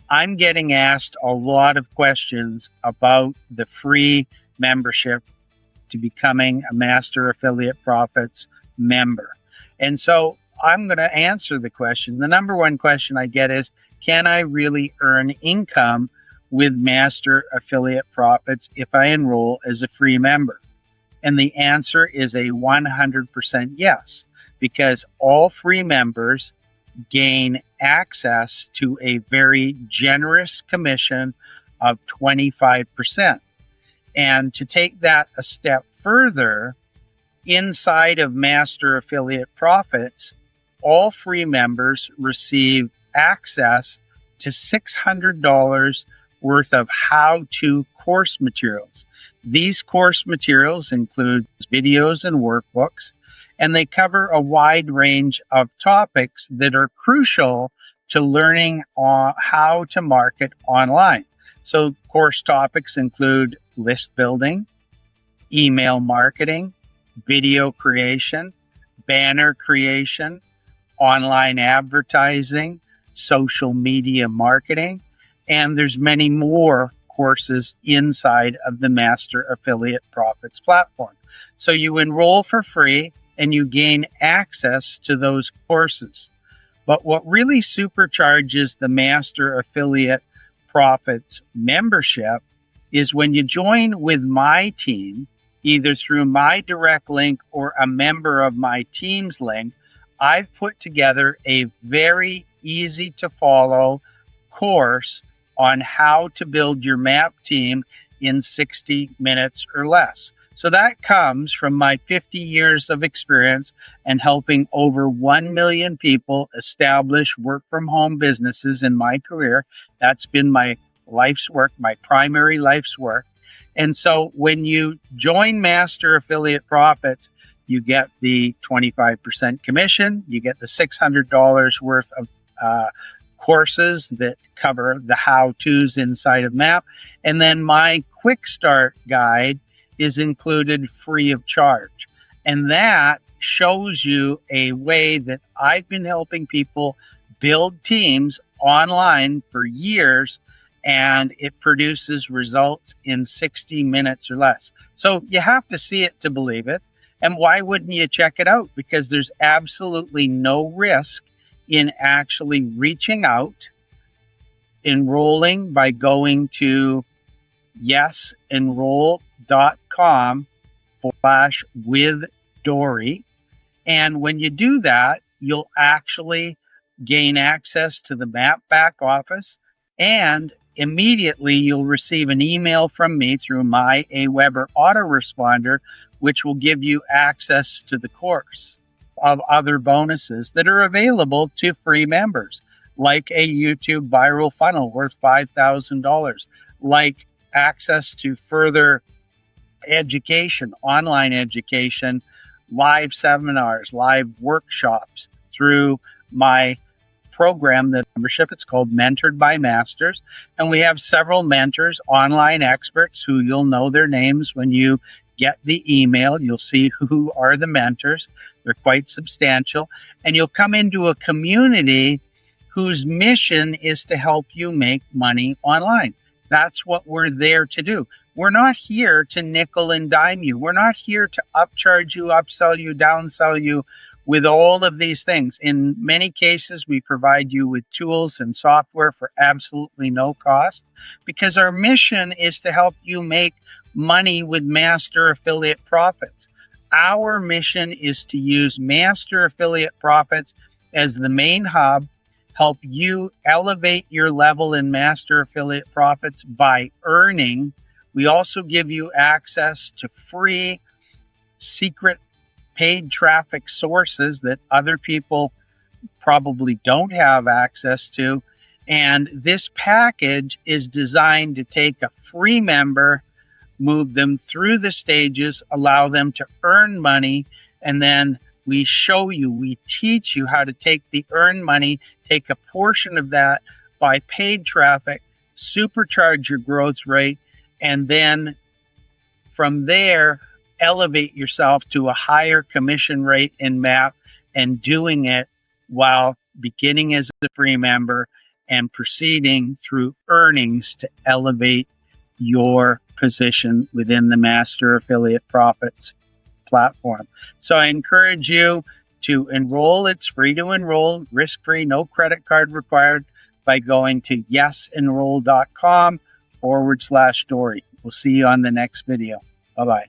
I'm getting asked a lot of questions about the free membership to becoming a Master Affiliate Profits member. And so I'm going to answer the question. The number one question I get is, can I really earn income with Master Affiliate Profits if I enroll as a free member? And the answer is a 100% yes, because all free members gain access to a very generous commission of 25%. And to take that a step further, inside of Master Affiliate Profits, all free members receive access to $600 worth of how-to course materials. These course materials include videos and workbooks, and they cover a wide range of topics that are crucial to learning how to market online. So course topics include list building, email marketing, video creation, banner creation, online advertising, social media marketing, and there's many more courses inside of the Master Affiliate Profits platform. So you enroll for free and you gain access to those courses. But what really supercharges the Master Affiliate Profits membership is when you join with my team, either through my direct link or a member of my team's link. I've put together a very easy to follow course on how to build your map team in 60 minutes or less. So that comes from my 50 years of experience and helping over 1 million people establish work from home businesses in my career. That's been my life's work, my primary life's work. And so when you join Master Affiliate Profits, you get the 25% commission, you get the $600 worth of courses that cover the how-tos inside of MAP, and then my quick start guide is included free of charge. And that shows you a way that I've been helping people build teams online for years, and it produces results in 60 minutes or less. So you have to see it to believe it. And why wouldn't you check it out? Because there's absolutely no risk in actually reaching out, enrolling by going to yesenroll.com/with-Dori. And when you do that, you'll actually gain access to the MAP back office, and immediately you'll receive an email from me through my Aweber autoresponder, which will give you access to the course of other bonuses that are available to free members, like a YouTube viral funnel worth $5,000, like access to further education, online education, live seminars, live workshops through my program, the membership. It's called Mentored by Masters. And we have several mentors, online experts who you'll know their names when you get the email. You'll see who are the mentors. They're quite substantial. And you'll come into a community whose mission is to help you make money online. That's what we're there to do. We're not here to nickel and dime you. We're not here to upcharge you, upsell you, downsell you with all of these things. In many cases, we provide you with tools and software for absolutely no cost, because our mission is to help you make money with Master Affiliate Profits. Our mission is to use Master Affiliate Profits as the main hub, help you elevate your level in Master Affiliate Profits by earning. We also give you access to free secret paid traffic sources that other people probably don't have access to. And this package is designed to take a free member, move them through the stages, allow them to earn money, and then we show you, we teach you how to take the earned money, take a portion of that by paid traffic, supercharge your growth rate, and then from there, elevate yourself to a higher commission rate in MAP, and doing it while beginning as a free member and proceeding through earnings to elevate your position within the Master Affiliate Profits platform. So I encourage you to enroll. It's free to enroll, risk-free, no credit card required, by going to yesenroll.com/Dori. We'll see you on the next video. Bye-bye.